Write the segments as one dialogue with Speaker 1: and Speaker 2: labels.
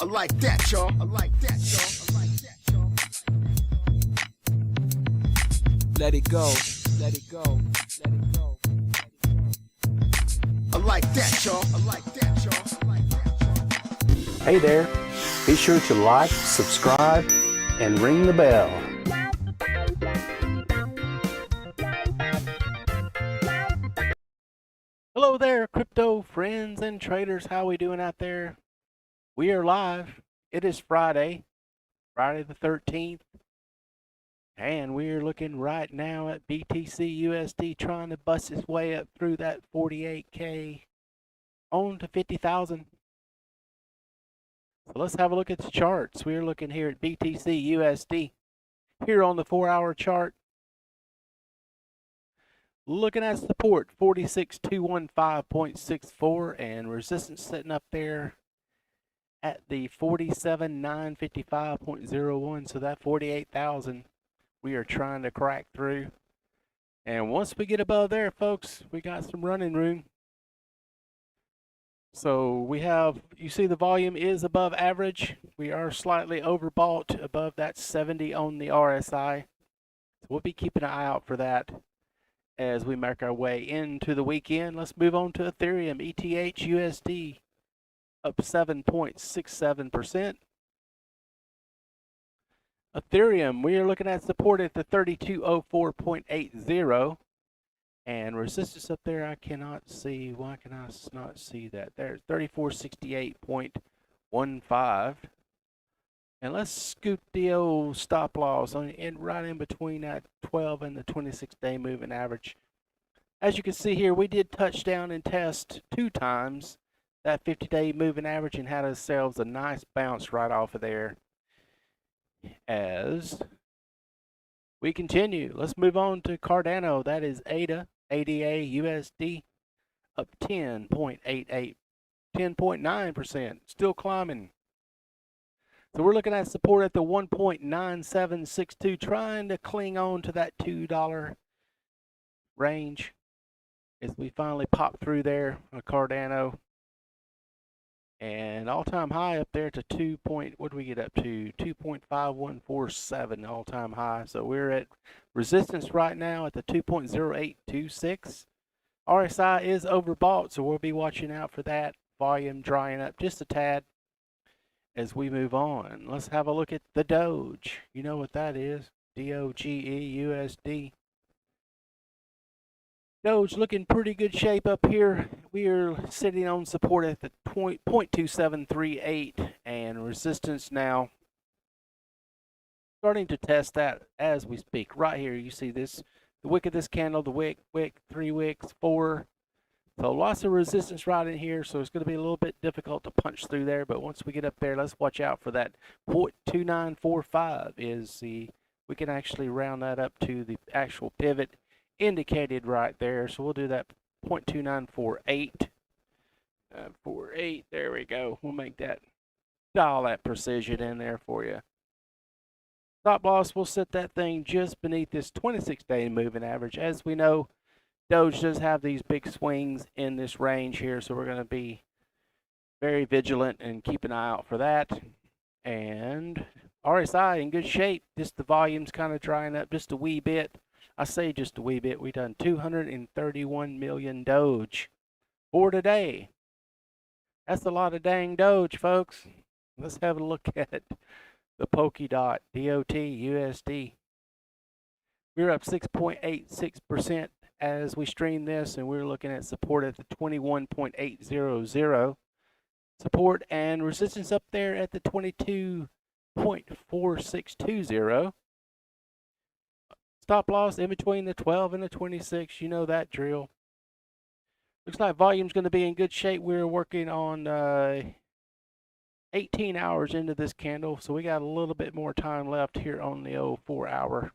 Speaker 1: I like that, y'all. I like that, y'all. I like that, y'all.
Speaker 2: Let it go. Let it go. Let it go.
Speaker 1: I like that, y'all. I like that, y'all. I like that, y'all.
Speaker 3: Hey there, be sure to like, subscribe, and ring the bell.
Speaker 4: Hello there, crypto friends and traders. How we doing out there? We are live. It is Friday the 13th. And we're looking right now at BTC/USD trying to bust its way up through that 48K on to 50,000. So let's have a look at the charts. We're looking here at BTC/USD here on the 4-hour chart. Looking at support 46,215.64 and resistance sitting up there at the 47,955.01. So that 48,000 we are trying to crack through. And once we get above there, folks, we got some running room. So we have, you see the volume is above average. We are slightly overbought above that 70 on the RSI. So we'll be keeping an eye out for that as we make our way into the weekend. Let's move on to Ethereum. ETH/USD up 7.67%. Ethereum, we are looking at support at the 3204.80 and resistance up there I cannot see. Why can I not see that? There's 3468.15. And let's scoop the old stop loss on right in between that 12 and the 26-day moving average. As you can see here, we did touch down and test 2 times that 50-day moving average and had ourselves a nice bounce right off of there. As we continue, let's move on to Cardano. That is ADA, ADA/USD up 10.88, 10.9%, still climbing. So we're looking at support at the 1.9762, trying to cling on to that $2 range as we finally pop through there on Cardano. And all-time high up there to what do we get up to? 2.5147 all-time high. So we're at resistance right now at the 2.0826. RSI is overbought, so we'll be watching out for that volume drying up just a tad as we move on. Let's have a look at the Doge. You know what that is. DOGE/USD. Doge looking pretty good shape up here. We are sitting on support at the 0.2738 and resistance now. Starting to test that as we speak. Right here, you see this, the wick of this candle, the wick, 3 wicks, 4. So lots of resistance right in here, so it's going to be a little bit difficult to punch through there, but once we get up there, let's watch out for that 0.2945 is the, we can actually round that up to the actual pivot indicated right there. So we'll do that 0.2948. 48, there we go. We'll make that, dial that precision in there for you. Stop loss, we'll set that thing just beneath this 26-day moving average. As we know, Doge does have these big swings in this range here, so we're going to be very vigilant and keep an eye out for that. And RSI in good shape, just the volume's kind of drying up just a wee bit. I say just a wee bit. We done 231 million Doge for today. That's a lot of dang Doge, folks. Let's have a look at the PolkaDot, DOT/USD. We're up 6.86% as we stream this, and we're looking at support at the 21.800. Support and resistance up there at the 22.4620. Stop loss in between the 12 and the 26. You know that drill. Looks like volume's going to be in good shape. We're working on 18 hours into this candle, so we got a little bit more time left here on the 4-hour.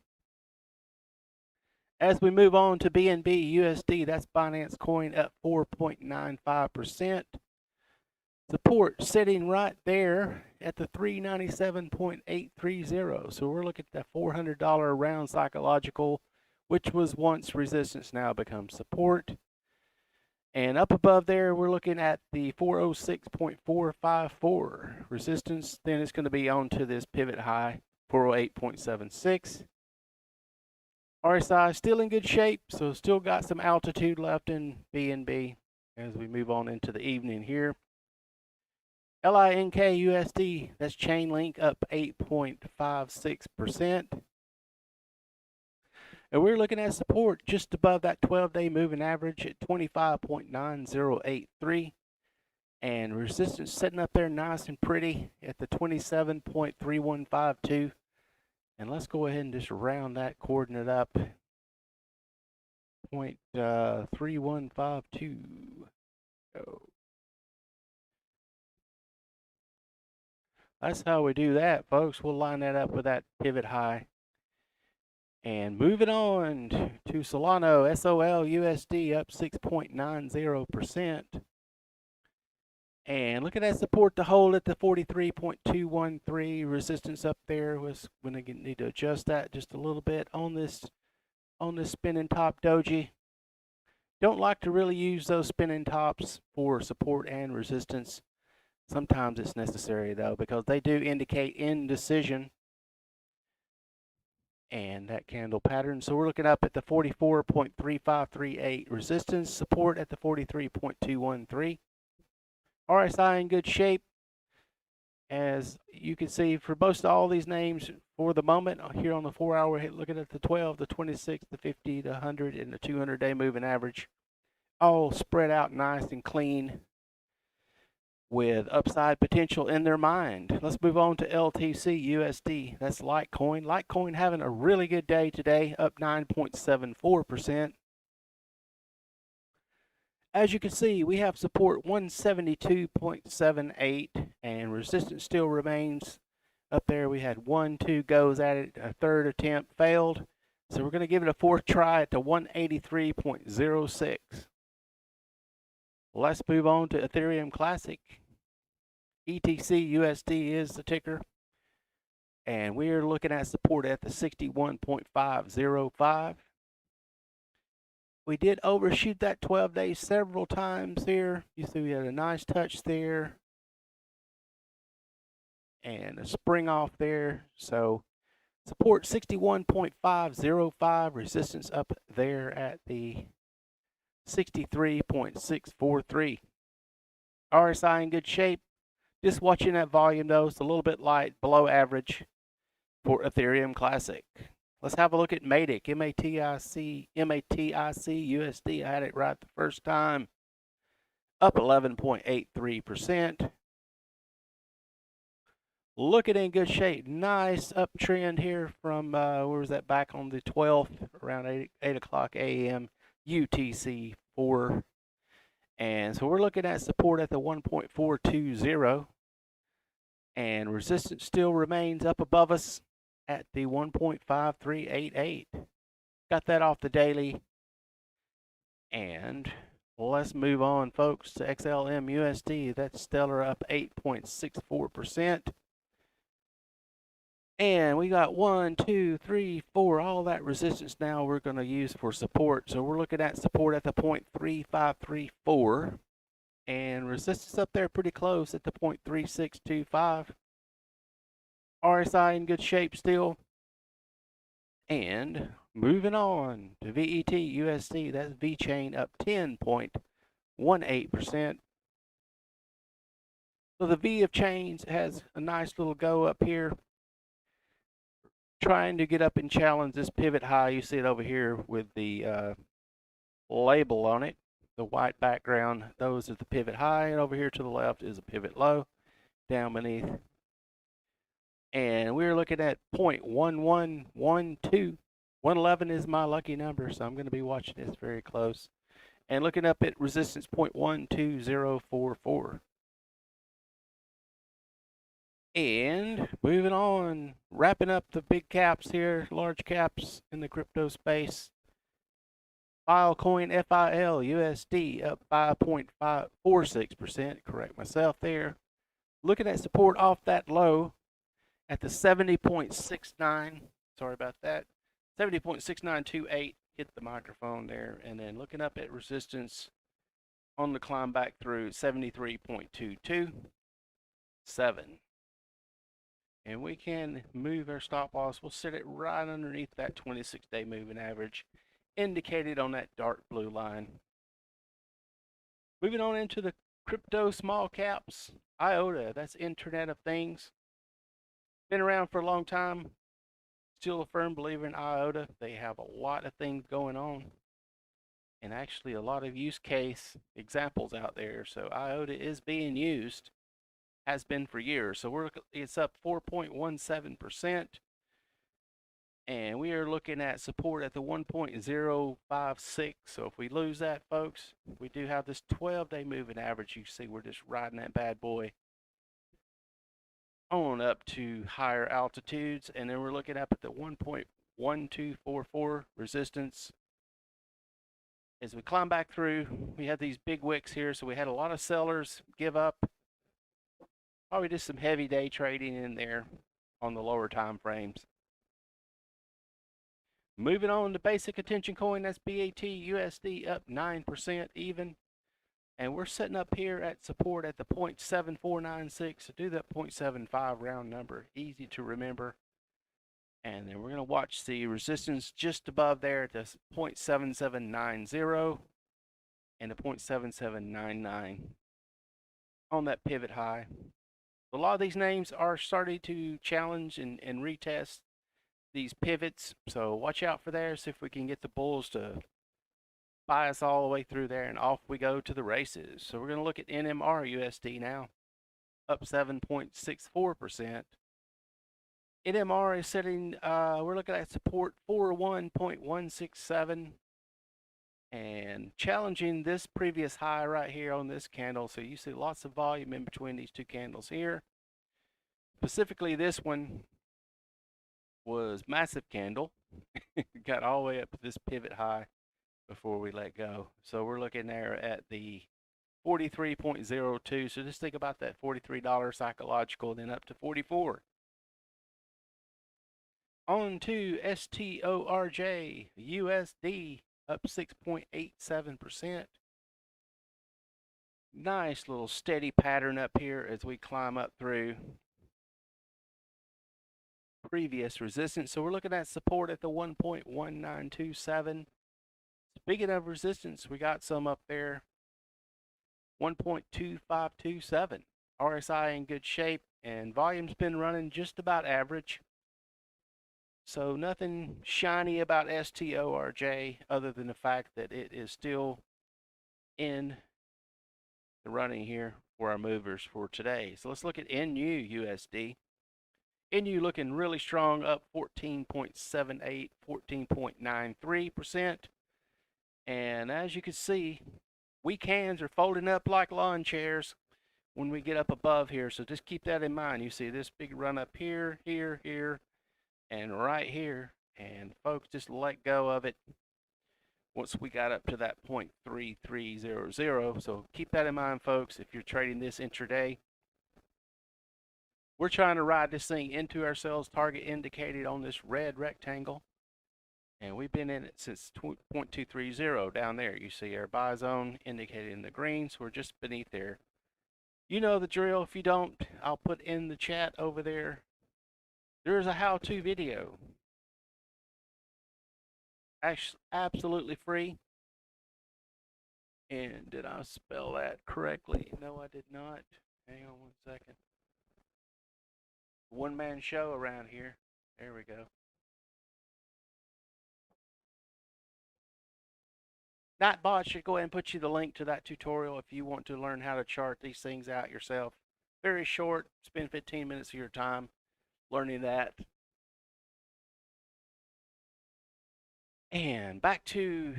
Speaker 4: As we move on to BNB/USD, that's Binance Coin up 4.95%. Support sitting right there at the 397.830. So we're looking at the $400 round psychological, which was once resistance, now becomes support. And up above there, we're looking at the 406.454 resistance. Then it's going to be on to this pivot high, 408.76. RSI still in good shape, so still got some altitude left in BNB as we move on into the evening here. LINK USD, that's Chainlink, up 8.56%. And we're looking at support just above that 12-day moving average at 25.9083. And resistance sitting up there nice and pretty at the 27.3152. And let's go ahead and just round that coordinate up. 0.3152. Go. That's how we do that, folks. We'll line that up with that pivot high. And moving on to Solana, SOL USD up 6.90%. And look at that support to hold at the 43.213. Resistance up there was going to need to adjust that just a little bit on this spinning top doji. Don't like to really use those spinning tops for support and resistance. Sometimes it's necessary though, because they do indicate indecision and that candle pattern. So we're looking up at the 44.3538 resistance, support at the 43.213. RSI in good shape. As you can see, for most of all these names for the moment, here on the 4-hour, looking at the 12, the 26, the 50, the 100, and the 200-day moving average, all spread out nice and clean with upside potential in their mind. Let's move on to LTC USD. That's Litecoin. Litecoin having a really good day today, up 9.74%. As you can see, we have support 172.78 and resistance still remains up there. We had 1-2 goes at it, a third attempt failed. So we're going to give it a fourth try at the 183.06. Let's move on to Ethereum Classic. ETC USD is the ticker. And we're looking at support at the 61.505. We did overshoot that 12 days several times here. You see we had a nice touch there. And a spring off there. So support 61.505. Resistance up there at the 63.643. RSI in good shape. Just watching that volume though, it's a little bit light, below average for Ethereum Classic. Let's have a look at MATIC, MATIC USD. I had it right the first time. Up 11.83%. Looking in good shape. Nice uptrend here from, where was that, back on the 12th, around 8 o'clock a.m. UTC 4. And so we're looking at support at the 1.420. And resistance still remains up above us at the 1.5388. Got that off the daily. And let's move on, folks, to XLM USD. That's stellar, up 8.64%. And we got 1, 2, 3, 4, all that resistance now we're going to use for support. So we're looking at support at the 0.3534. And resistance up there pretty close at the 0.3625. RSI in good shape still. And moving on to VET USD, that's Vechain up 10.18%. So the V of chains has a nice little go up here, trying to get up and challenge this pivot high. You see it over here with the label on it, the white background. Those are the pivot high, and over here to the left is a pivot low down beneath. And we're looking at 0.1112. 111 is my lucky number, so I'm going to be watching this very close. And looking up at resistance 0.12044. And moving on, wrapping up the big caps here, large caps in the crypto space. Filecoin FIL USD up 5.46%. Correct myself there. Looking at support off that low at the 70.69. Sorry about that. 70.6928. Hit the microphone there. And then looking up at resistance on the climb back through 73.227. And we can move our stop loss. We'll set it right underneath that 26-day moving average indicated on that dark blue line. Moving on into the crypto small caps. IOTA, that's Internet of Things. Been around for a long time. Still a firm believer in IOTA. They have a lot of things going on, and actually a lot of use case examples out there. So IOTA is being used, has been for years. So it's up 4.17%, and we are looking at support at the 1.056. So if we lose that, folks, we do have this 12-day moving average. You see we're just riding that bad boy on up to higher altitudes, and then we're looking up at the 1.1244 resistance. As we climb back through, we had these big wicks here, so we had a lot of sellers give up. Probably just some heavy day trading in there on the lower time frames. Moving on to basic attention coin, that's BTC.D up 9% even. And we're setting up here at support at the 0.7496. So do that 0.75 round number, easy to remember. And then we're going to watch the resistance just above there at the 0.7790 and the 0.7799 on that pivot high. A lot of these names are starting to challenge and retest these pivots, so watch out for there. See if we can get the bulls to buy us all the way through there, and off we go to the races. So we're going to look at NMR USD now, up 7.64%. NMR is setting, we're looking at support 41.167 and challenging this previous high right here on this candle. So you see lots of volume in between these two candles here. Specifically, this one was massive candle. Got all the way up to this pivot high before we let go. So we're looking there at the 43.02. So just think about that $43 psychological, then up to 44. On to STORJ USD, up 6.87%. Nice little steady pattern up here as we climb up through previous resistance. So we're looking at support at the 1.1927. Speaking of resistance, we got some up there, 1.2527. RSI in good shape, and volume's been running just about average. So nothing shiny about STORJ other than the fact that it is still in the running here for our movers for today. So let's look at NUUSD. NU looking really strong, up 14.78, 14.93%. And as you can see, weak hands are folding up like lawn chairs when we get up above here. So just keep that in mind. You see this big run up here, here, here, and right here. And folks, just let go of it once we got up to that 0.3300. So keep that in mind, folks, if you're trading this intraday. We're trying to ride this thing into our sales target indicated on this red rectangle. And we've been in it since 0.230 down there. You see our buy zone indicated in the green, so we're just beneath there. You know the drill. If you don't, I'll put in the chat over there. There's a how-to video. Actually, absolutely free. And did I spell that correctly? No, I did not. Hang on one second. One-man show around here. There we go. Nightbot should go ahead and put you the link to that tutorial if you want to learn how to chart these things out yourself. Very short. Spend 15 minutes of your time learning that. And back to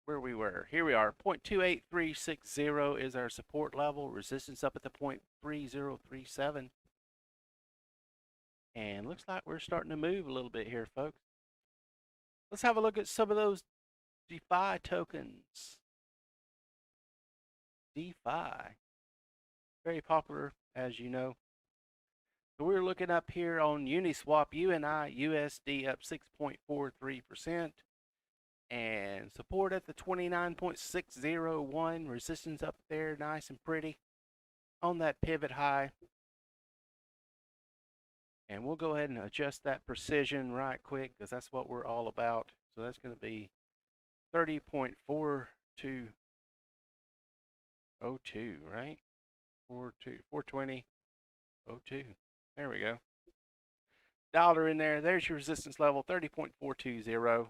Speaker 4: where we were. Here we are. 0.28360 is our support level. Resistance up at the 0.3037. And looks like we're starting to move a little bit here, folks. Let's have a look at some of those DeFi tokens. DeFi. Very popular, as you know. So we're looking up here on Uniswap UNI USD up 6.43%. And support at the 29.601. Resistance up there, nice and pretty on that pivot high. And we'll go ahead and adjust that precision right quick because that's what we're all about. So that's going to be 30.4202, right? 420.02. There we go. Dollar in there. There's your resistance level, 30.420.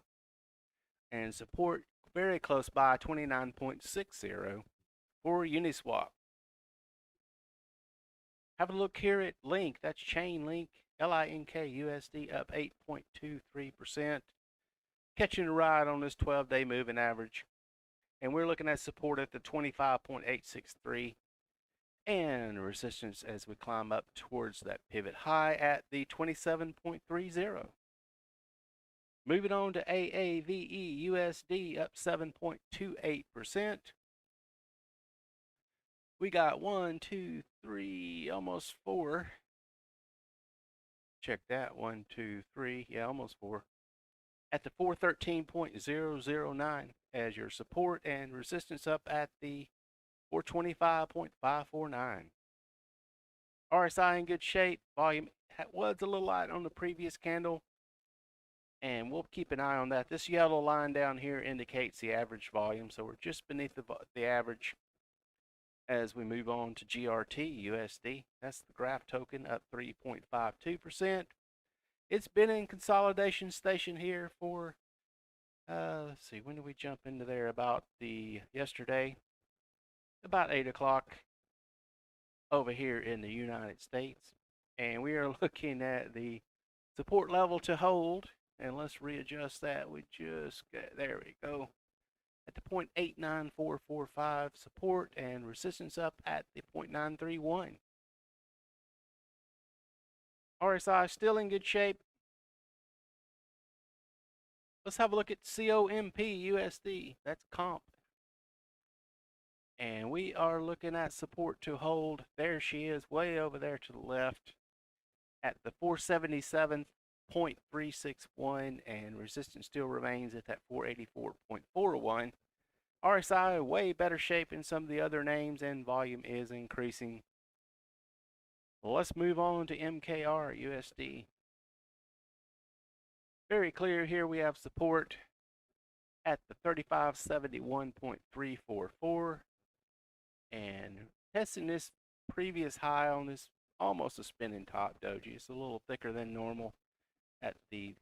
Speaker 4: And support very close by, 29.60 for Uniswap. Have a look here at Link. That's Chainlink, L-I-N-K USD, up 8.23%. Catching a ride on this 12-day moving average. And we're looking at support at the 25.863 and resistance as we climb up towards that pivot high at the 27.30. Moving on to AAVE USD, up 7.28%. We got 1, 2, 3, almost 4. Check that, 1, 2, 3, yeah, almost 4. At the 413.009 as your support and resistance up at the 425.549. RSI in good shape. Volume was a little light on the previous candle, and we'll keep an eye on that. This yellow line down here indicates the average volume, so we're just beneath the average as we move on to GRT USD. That's the graph token, up 3.52%. It's been in consolidation station here for, let's see, when did we jump into there? About yesterday, about 8 o'clock over here in the United States. And we are looking at the support level to hold. And let's readjust that. There we go. At the 0.89445 support and resistance up at the 0.931. RSI still in good shape. Let's have a look at COMP USD. That's comp. And we are looking at support to hold. There she is, way over there to the left at the 477.361, and resistance still remains at that 484.41. RSI way better shape in some of the other names, and volume is increasing. Well, let's move on to MKR USD. Very clear here, we have support at the 3571.344 and testing this previous high on this almost a spinning top doji. It's a little thicker than normal at the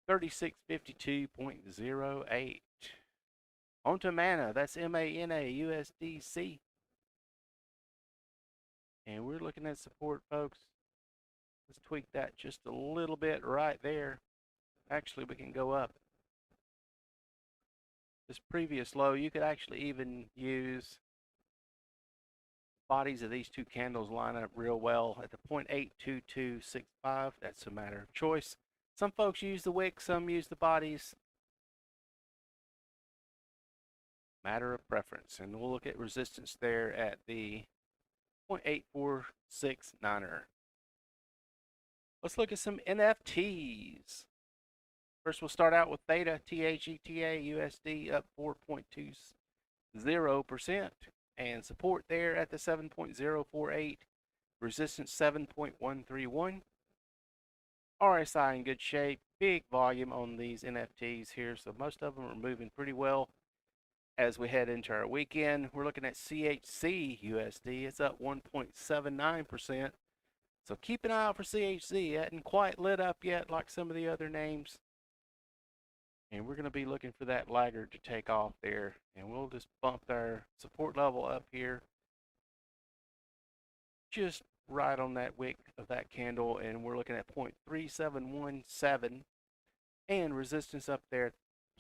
Speaker 4: 3652.08. On to MANA, that's MANA USDC. And we're looking at support, folks. Let's tweak that just a little bit right there. Actually, we can go up. This previous low, you could actually even use bodies of these two candles line up real well at the 0.82265. That's a matter of choice. Some folks use the wick, some use the bodies. Matter of preference. And we'll look at resistance there at the 0.8469er. Let's look at some NFTs. First, we'll start out with Theta, THETA USD, up 4.20%. And support there at the 7.048. Resistance 7.131. RSI in good shape. Big volume on these NFTs here. So most of them are moving pretty well as we head into our weekend. We're looking at CHC USD. It's up 1.79%. So keep an eye out for CHC. It hasn't quite lit up yet like some of the other names. And we're going to be looking for that laggard to take off there. And we'll just bump our support level up here. Just right on that wick of that candle. And we're looking at 0.3717. And resistance up there at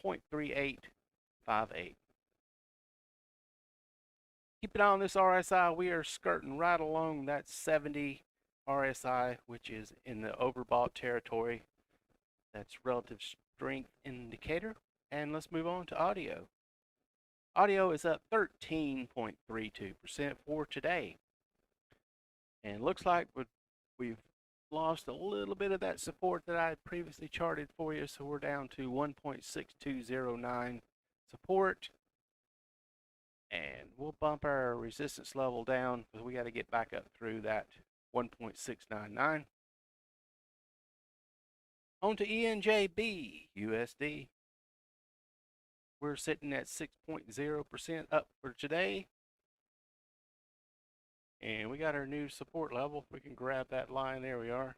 Speaker 4: 0.3858. Keep an eye on this RSI. We are skirting right along that 70 RSI, which is in the overbought territory. That's relative strength indicator. And let's move on to audio. Audio is up 13.32% for today. And looks like we've lost a little bit of that support that I had previously charted for you, so we're down to 1.6209 support. And we'll bump our resistance level down because we got to get back up through that 1.699. On to ENJB USD. We're sitting at 6.0% up for today. And we got our new support level. We can grab that line. There we are.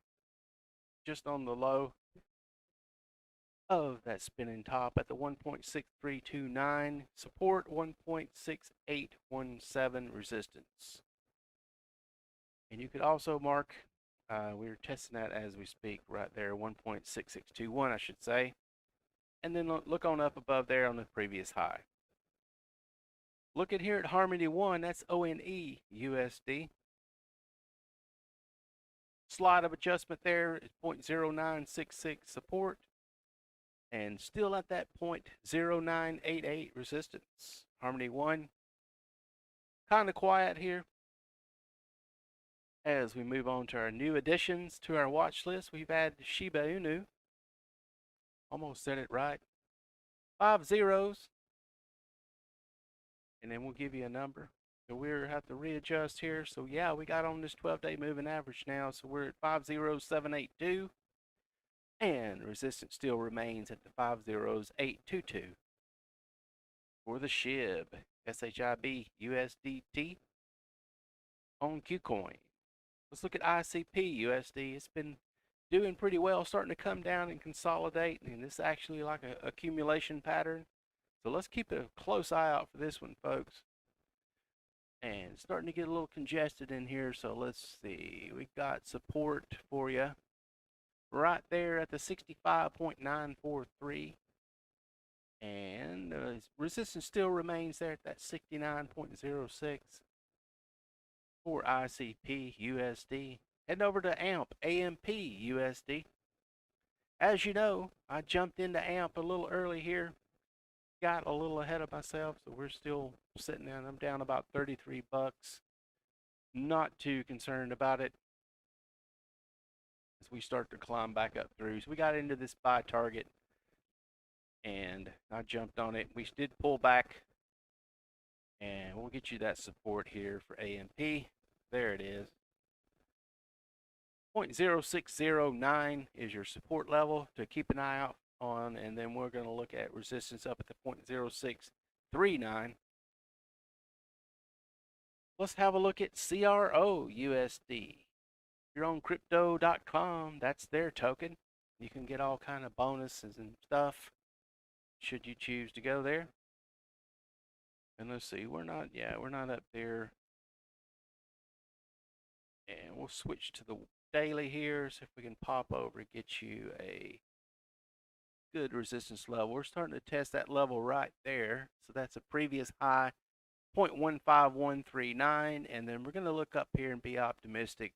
Speaker 4: Just on the low of that spinning top at the 1.6329 support, 1.6817 resistance. And you could also mark, we're testing that as we speak right there, 1.6621 I should say. And then look on up above there on the previous high. Looking here at Harmony 1, that's ONE USD. Slide of adjustment there is 0.0966 support. And still at that 0.0988 resistance. Harmony 1. Kind of quiet here. As we move on to our new additions to our watch list, we've added Shiba Inu. Almost said it right. 5 zeros. And then we'll give you a number. So we'll have to readjust here. So yeah, we got on this 12-day moving average now. So we're at 50782. And resistance still remains at the 50822. For the SHIB, SHIB USDT on KuCoin. Let's look at ICP USD. It's been doing pretty well, starting to come down and consolidate, and this is actually like an accumulation pattern. So let's keep a close eye out for this one, folks. And it's starting to get a little congested in here, so let's see. We got support for you right there at the 65.943. And resistance still remains there at that 69.06 for ICP USD. Heading over to AMP USD. As you know, I jumped into AMP a little early here. Got a little ahead of myself, so we're still sitting down. I'm down about 33 bucks. Not too concerned about it as we start to climb back up through. So we got into this buy target and I jumped on it. We did pull back, and we'll get you that support here for AMP. There it is. 0.0609 is your support level to keep an eye out on, and then we're going to look at resistance up at the 0.0639. Let's have a look at CRO USD. If you're on crypto.com, that's their token. You can get all kind of bonuses and stuff should you choose to go there. And let's see, we're not up there. And we'll switch to the daily here, see if we can pop over and get you a good resistance level. We're starting to test that level right there. So that's a previous high, 0.15139, and then we're going to look up here and be optimistic.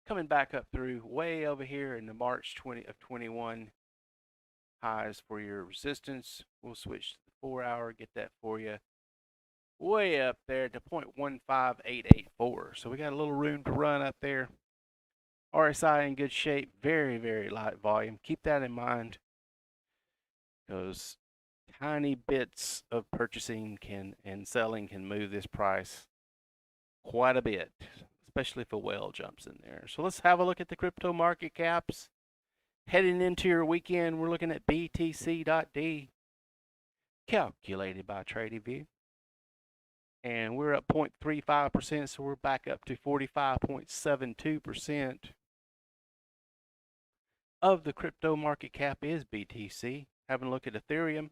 Speaker 4: Coming back up through way over here in the March 21 highs for your resistance. We'll switch to the 4-hour, get that for you. Way up there to 0.15884. So we got a little room to run up there. RSI in good shape, very, very light volume. Keep that in mind, because tiny bits of purchasing and selling can move this price quite a bit, especially if a whale jumps in there. So let's have a look at the crypto market caps. Heading into your weekend, we're looking at BTC.D, calculated by TradingView. And we're up 0.35%, so we're back up to 45.72% of the crypto market cap is BTC. Having a look at Ethereum,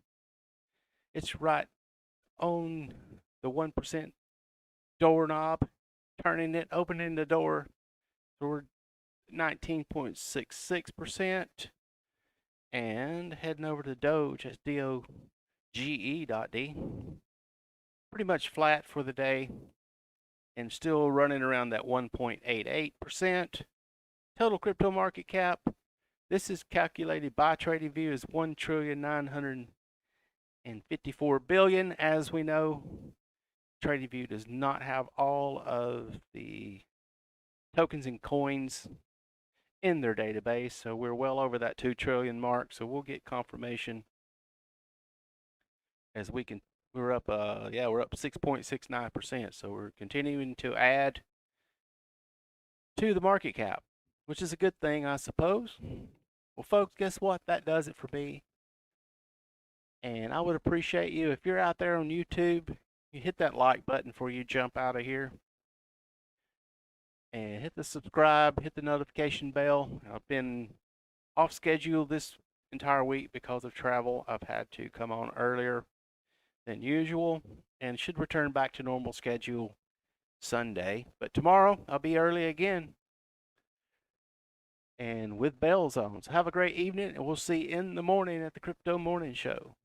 Speaker 4: it's right on the 1% doorknob, turning it, opening the door. So we're 19.66%. And heading over to Doge, that's DOGE.D. Pretty much flat for the day and still running around that 1.88%. Total crypto market cap, this is calculated by TradingView as $1,954 billion. As we know, TradingView does not have all of the tokens and coins in their database. So we're well over that 2 trillion mark. So we'll get confirmation as we can. We're up, we're up 6.69%. So we're continuing to add to the market cap, which is a good thing, I suppose. Well, folks, guess what? That does it for me. And I would appreciate you, if you're out there on YouTube, you hit that like button before you jump out of here. And hit the subscribe, hit the notification bell. I've been off schedule this entire week because of travel. I've had to come on earlier than usual and should return back to normal schedule Sunday. But tomorrow I'll be early again and with bells on. So have a great evening, and we'll see you in the morning at the Crypto Morning Show.